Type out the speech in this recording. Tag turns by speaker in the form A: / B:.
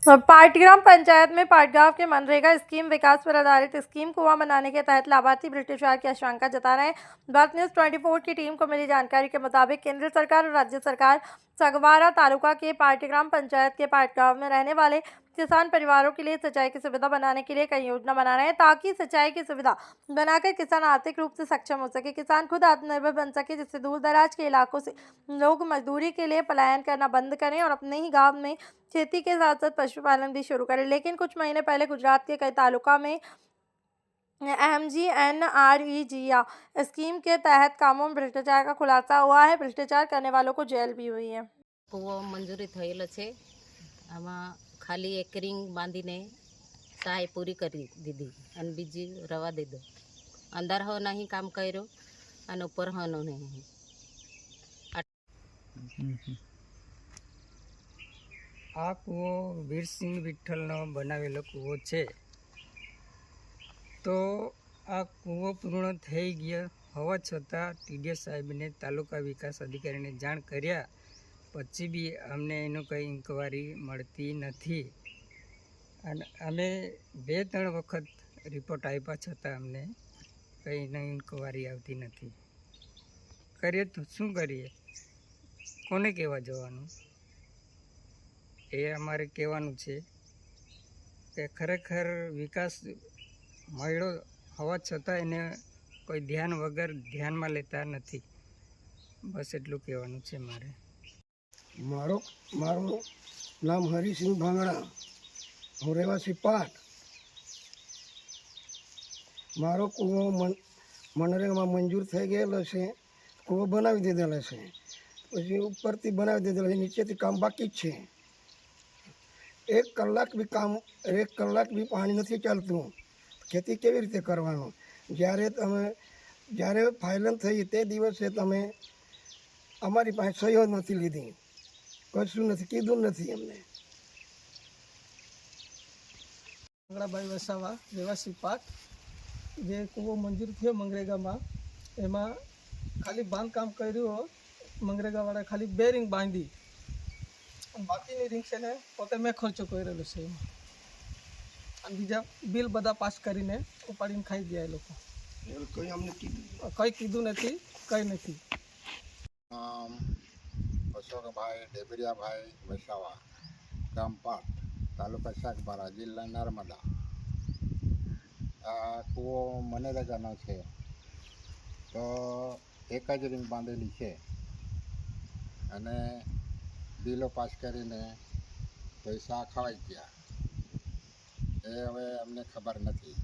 A: पाटग्राम पंचायत में पाटगांव के मनरेगा स्कीम विकास पर आधारित स्कीम कुआं बनाने के तहत लाभार्थी भ्रष्टाचार की आशंका जता रहे हैं। भारत न्यूज 24 की टीम को मिली जानकारी के मुताबिक केंद्र सरकार और राज्य सरकार सगवारा तालुका के पाटग्राम पंचायत के पाटगांव में रहने वाले किसान परिवारों के लिए सिंचाई की सुविधा बनाने के लिए कई योजना बना रहे हैं, ताकि सिंचाई की सुविधा बनाकर किसान आर्थिक रूप से सक्षम हो सके, किसान खुद आत्मनिर्भर बन सके, जिससे दूर दराज के इलाकों से लोग मजदूरी के लिए पलायन करना बंद करें और अपने ही गांव में खेती के साथ साथ पशुपालन भी शुरू करें। लेकिन कुछ महीने पहले गुजरात के कई तालुका में MGNREGA स्कीम के तहत कामों में भ्रष्टाचार का खुलासा हुआ है। भ्रष्टाचार करने वालों को जेल भी हुई है।
B: કૂવો મંજૂરી થયેલો છે। આમાં ખાલી એક રિંગ બાંધીને સહાય પૂરી કરી દીધી અને બીજી રવા દીધો। અંદર હો નહીં કામ કર્યો અને ઉપર હોનો નહીં।
C: આ કૂવો વીરસિંહ વિઠ્ઠલનો બનાવેલો કૂવો છે। તો આ કૂવો પૂર્ણ થઈ ગયો હોવા છતાં TDS સાહેબને તાલુકા વિકાસ અધિકારીને જાણ કર્યા પછી બી અમને એનું કંઈ ઇન્કવાયરી મળતી નથી અને અમે 2-3 વખત રિપોર્ટ આપ્યા છતાં અમને કંઈ ઇન્કવાયરી આવતી નથી। કરીએ તો શું કરીએ, કોને કહેવા જવાનું? એ અમારે કહેવાનું છે કે ખરેખર વિકાસ મળ્યો હોવા છતાં એને કોઈ ધ્યાન વગર ધ્યાનમાં લેતા નથી। બસ એટલું કહેવાનું છે મારે।
D: મારું નામ હરિસિંહ ભાંગડા, હું રહેવાસી પાટ। મારો કૂવો મનરેગામાં મંજૂર થઈ ગયેલો છે, કૂવો બનાવી દીધેલો છે, પછી ઉપરથી બનાવી દીધેલો છે, નીચેથી કામ બાકી જ છે। 1 કલાક બી પાણી નથી ચાલતું, ખેતી કેવી રીતે કરવાનું? જ્યારે ફાઇનલ થઈ તે દિવસે તમે અમારી પાસે સહી નથી લીધી, કશું નથી કીધું નથી અમને।
E: ભાંગડાભાઈ વસાવા, રહેવાસી પાટ। જે કૂવો મંજૂર થયો મનરેગામાં, એમાં ખાલી બાંધકામ કર્યું, મનરેગાવાળા ખાલી 2 રિંગ બાંધી, બાકીની રિંગ છે ને પોતે મેં ખર્ચો કરેલો છે એમાં, અને બીજા બિલ બધા પાસ કરીને ઉપાડીને ખાઈ ગયા એ લોકો। કંઈ કીધું નથી, કંઈ નથી।
F: અશોકભાઈ ડેબરિયાભાઈ વસાવા, ગામ પાટ, તાલુકા સાગબારા, જિલ્લા નર્મદા। આ કૂવો મનરેગાનો છે, તો 1 જ રિંગ બાંધેલી છે અને બિલો પાસ કરીને પૈસા ખવાઈ ગયા। એ હવે અમને ખબર નથી।